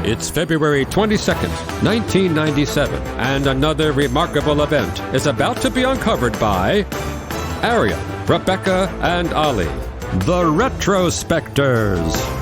It's February 22nd, 1997, and another remarkable event is about to be uncovered by Arion, Rebecca, and Olly, the Retrospectors.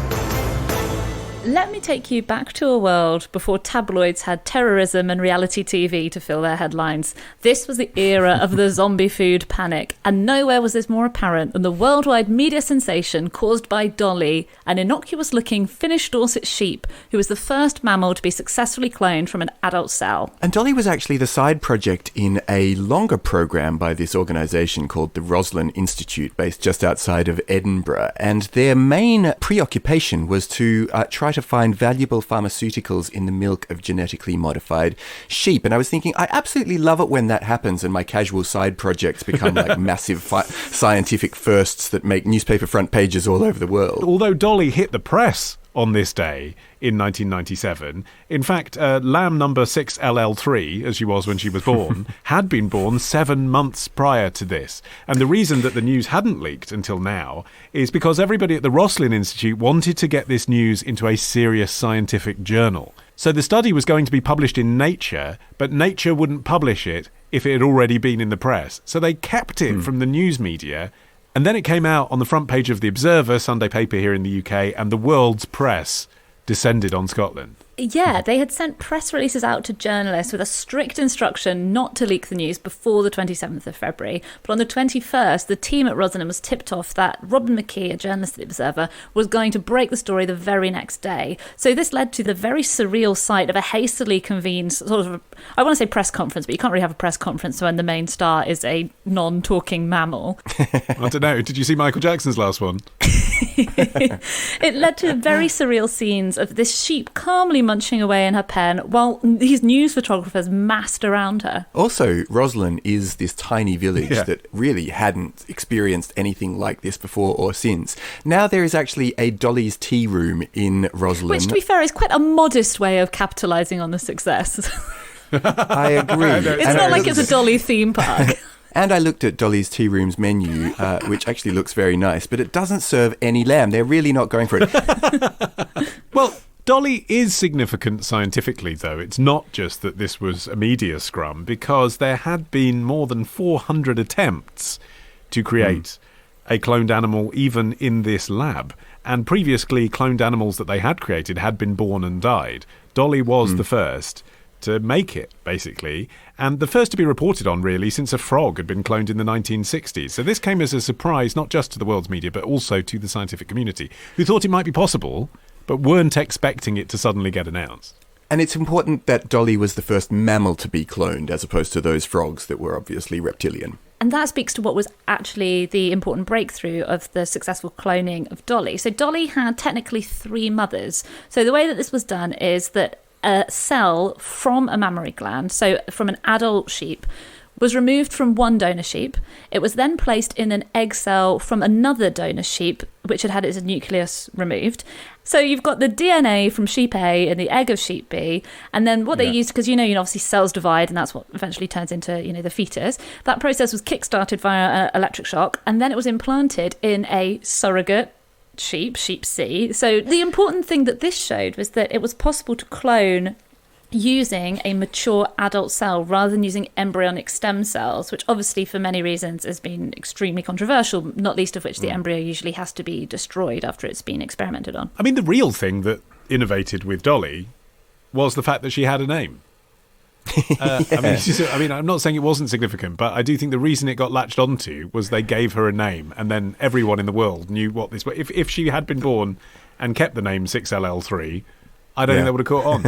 Let me take you back to a world before tabloids had terrorism and reality TV to fill their headlines. This was the era of the zombie food panic, and nowhere was this more apparent than the worldwide media sensation caused by Dolly, an innocuous-looking Finnish Dorset sheep who was the first mammal to be successfully cloned from an adult cell. And Dolly was actually the side project in a longer program by this organisation called the Roslin Institute, based just outside of Edinburgh. And their main preoccupation was to try to find valuable pharmaceuticals in the milk of genetically modified sheep. And I was thinking, I absolutely love it when that happens and my casual side projects become like massive scientific firsts that make newspaper front pages all over the world. Although Dolly hit the press on this day in 1997. In fact, lamb number 6LL3, as she was when she was born, had been born 7 months prior to this. And the reason that the news hadn't leaked until now is because everybody at the Roslin Institute wanted to get this news into a serious scientific journal. So the study was going to be published in Nature, but Nature wouldn't publish it if it had already been in the press. So they kept it from the news media. And then it came out on the front page of The Observer, Sunday paper here in the UK, and the world's press descended on Scotland. Yeah, they had sent press releases out to journalists with a strict instruction not to leak the news before the 27th of February. But on the 21st, the team at Roslin was tipped off that Robin McKee, a journalist at The Observer, was going to break the story the very next day. So this led to the very surreal sight of a hastily convened sort of, I want to say press conference, but you can't really have a press conference when the main star is a non-talking mammal. I don't know. Did you see Michael Jackson's last one? It led to very surreal scenes of this sheep calmly munching away in her pen while these news photographers massed around her. Also, Roslin is this tiny village that really hadn't experienced anything like this before or since. Now there is actually a Dolly's tea room in Roslin. Which, to be fair, is quite a modest way of capitalising on the success. I agree. It's not like it's a Dolly theme park. And I looked at Dolly's Tea Room's menu, which actually looks very nice, but it doesn't serve any lamb. They're really not going for it. Well, Dolly is significant scientifically, though. It's not just that this was a media scrum, because there had been more than 400 attempts to create a cloned animal even in this lab. And previously, cloned animals that they had created had been born and died. Dolly was the first to make it, basically, and the first to be reported on, really, since a frog had been cloned in the 1960s. So this came as a surprise, not just to the world's media, but also to the scientific community, who thought it might be possible, but weren't expecting it to suddenly get announced. And it's important that Dolly was the first mammal to be cloned, as opposed to those frogs that were obviously reptilian. And that speaks to what was actually the important breakthrough of the successful cloning of Dolly. So Dolly had technically 3 mothers. So the way that this was done is that a cell from a mammary gland, so from an adult sheep, was removed from one donor sheep. It was then placed in an egg cell from another donor sheep, which had had its nucleus removed. So you've got the DNA from sheep A and the egg of sheep B, and then what they used, because obviously cells divide, and that's what eventually turns into the fetus. That process was kick-started via electric shock, and then it was implanted in a surrogate sheep C. So the important thing that this showed was that it was possible to clone using a mature adult cell rather than using embryonic stem cells, which obviously for many reasons has been extremely controversial, not least of which the embryo usually has to be destroyed after it's been experimented on. I mean, the real thing that innovated with Dolly was the fact that she had a name. I'm not saying it wasn't significant, but I do think the reason it got latched onto was they gave her a name, and then everyone in the world knew what this was. If she had been born and kept the name 6LL3, I don't think that would have caught on.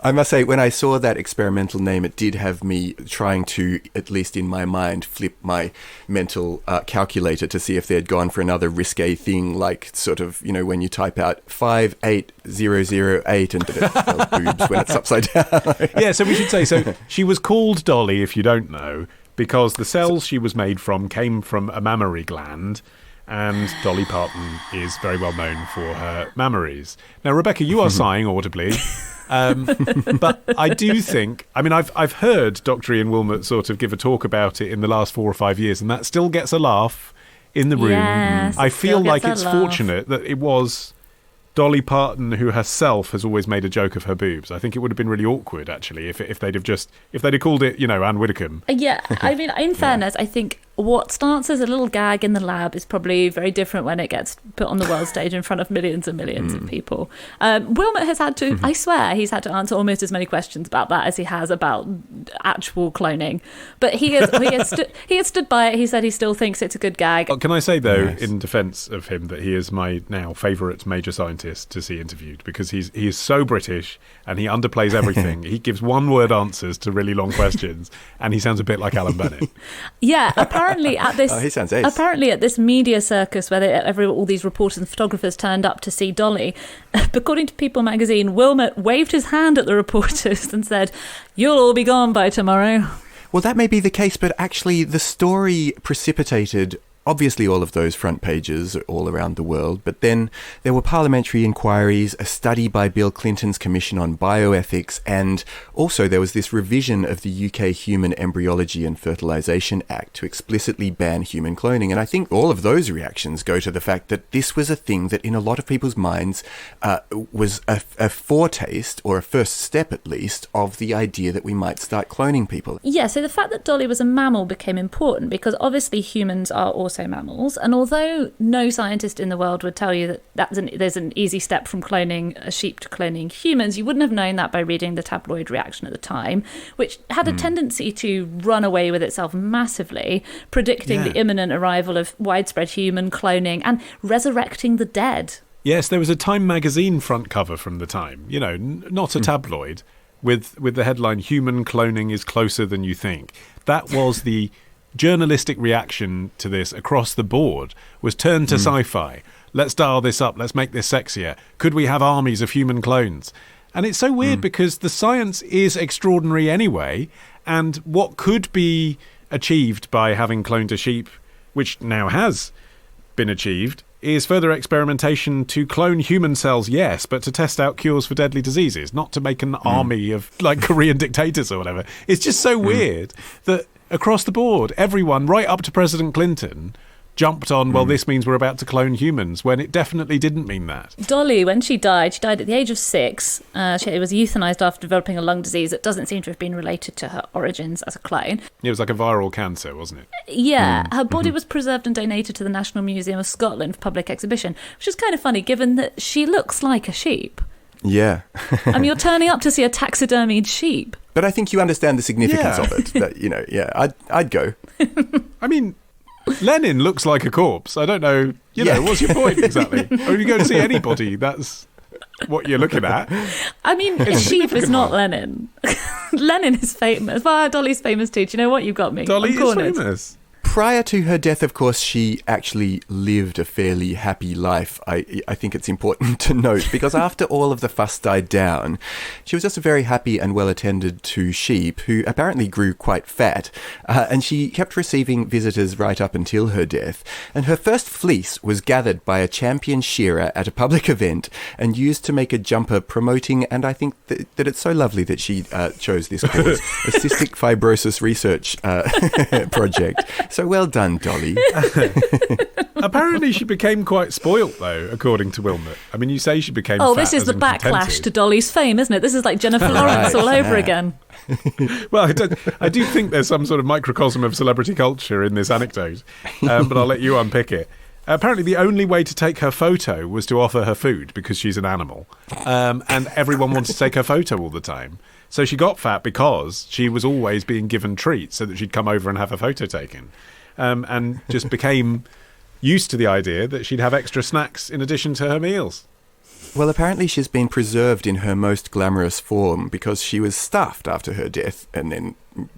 I must say, when I saw that experimental name, it did have me trying to, at least in my mind, flip my mental calculator to see if they had gone for another risque thing, like sort of, when you type out 58008 and it spells boobs when it's upside down. Yeah, so we should say, so she was called Dolly, if you don't know, because the cells she was made from came from a mammary gland. And Dolly Parton is very well known for her mammaries. Now, Rebecca, you are sighing audibly, but I do think, I've heard Dr. Ian Wilmot sort of give a talk about it in the last 4 or 5 years, and that still gets a laugh in the room. Yes, I feel like it's fortunate that it was Dolly Parton, who herself has always made a joke of her boobs. I think it would have been really awkward, actually, if they'd have called it, Anne Widdecombe. Yeah, I mean, in fairness, I think what starts as a little gag in the lab is probably very different when it gets put on the world stage in front of millions and millions of people. Wilmot has had to, I swear, he's had to answer almost as many questions about that as he has about actual cloning. But he has stood by it. He said he still thinks it's a good gag. Can I say, though, in defence of him, that he is my now favourite major scientist to see interviewed, because he is so British and he underplays everything. He gives one-word answers to really long questions, and he sounds a bit like Alan Bennett. Yeah, apparently at this he sounds ace. Apparently at this media circus where all these reporters and photographers turned up to see Dolly, according to People magazine, Wilmot waved his hand at the reporters and said, "You'll all be gone by tomorrow." Well, that may be the case, but actually the story precipitated obviously all of those front pages all around the world, but then there were parliamentary inquiries, a study by Bill Clinton's Commission on Bioethics, and also there was this revision of the UK Human Embryology and Fertilisation Act to explicitly ban human cloning. And I think all of those reactions go to the fact that this was a thing that in a lot of people's minds was a foretaste, or a first step at least, of the idea that we might start cloning people. Yeah, so the fact that Dolly was a mammal became important because obviously humans are also mammals, and although no scientist in the world would tell you that there's an easy step from cloning a sheep to cloning humans, you wouldn't have known that by reading the tabloid reaction at the time, which had a tendency to run away with itself massively, predicting the imminent arrival of widespread human cloning and resurrecting the dead. Yes, there was a Time magazine front cover from the time, not a tabloid, with the headline, "Human cloning is closer than you think." That was the journalistic reaction to this across the board, was turn to sci-fi. Let's dial this up. Let's make this sexier. Could we have armies of human clones? And it's so weird because the science is extraordinary anyway, and what could be achieved by having cloned a sheep, which now has been achieved, is further experimentation to clone human cells, yes, but to test out cures for deadly diseases, not to make an army of like Korean dictators or whatever. It's just so weird that across the board, everyone, right up to President Clinton, jumped on, well, this means we're about to clone humans, when it definitely didn't mean that. Dolly, when she died at the age of 6. She was euthanized after developing a lung disease that doesn't seem to have been related to her origins as a clone. It was like a viral cancer, wasn't it? Yeah, her body was preserved and donated to the National Museum of Scotland for public exhibition, which is kind of funny given that she looks like a sheep. Yeah. I mean, you're turning up to see a taxidermied sheep. But I think you understand the significance of it. That, I'd go. I mean, Lenin looks like a corpse. I don't know, what's your point exactly? Or if you go to see anybody, that's what you're looking at. I mean, a sheep is not Lenin. Lenin is famous. Well, Dolly's famous too. Do you know what? You've got me. Dolly is famous. Prior to her death, of course, she actually lived a fairly happy life. I think it's important to note, because after all of the fuss died down, she was just a very happy and well-attended to sheep who apparently grew quite fat. And she kept receiving visitors right up until her death. And her first fleece was gathered by a champion shearer at a public event and used to make a jumper promoting, and I think that it's so lovely that she chose this cause, a cystic fibrosis research project. So well done, Dolly. Apparently she became quite spoilt, though, according to Wilmot. I mean, you say she became fat. This is the backlash to Dolly's fame, isn't it? This is like Jennifer Lawrence all over again. Well, I do think there's some sort of microcosm of celebrity culture in this anecdote, but I'll let you unpick it. Apparently the only way to take her photo was to offer her food, because she's an animal, and everyone wanted to take her photo all the time. So she got fat because she was always being given treats so that she'd come over and have her photo taken, and just became used to the idea that she'd have extra snacks in addition to her meals. Well, apparently she's been preserved in her most glamorous form because she was stuffed after her death and then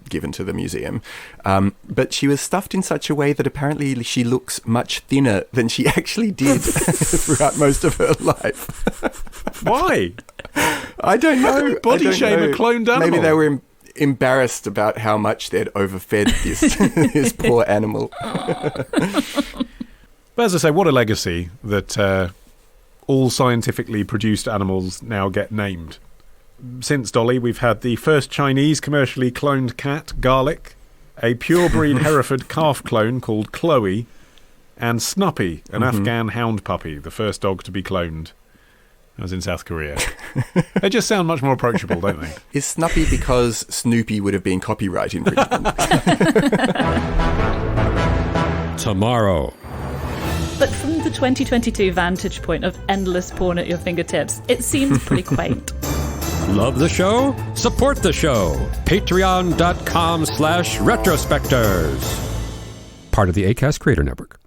given to the museum. But she was stuffed in such a way that apparently she looks much thinner than she actually did throughout most of her life. Why? I don't know. How can we body shame a cloned animal? Maybe they were embarrassed about how much they'd overfed this poor animal. But as I say, what a legacy that all scientifically produced animals now get named. Since Dolly, we've had the first Chinese commercially cloned cat, Garlic, a pure-breed Hereford calf clone called Chloe, and Snuppy, an Afghan hound puppy, the first dog to be cloned. I was in South Korea. They just sound much more approachable, don't they? Is Snuppy because Snoopy would have been copyright infringement? Tomorrow. But from the 2022 vantage point of endless porn at your fingertips, it seems pretty quaint. Love the show? Support the show. Patreon.com/retrospectors. Part of the Acast Creator Network.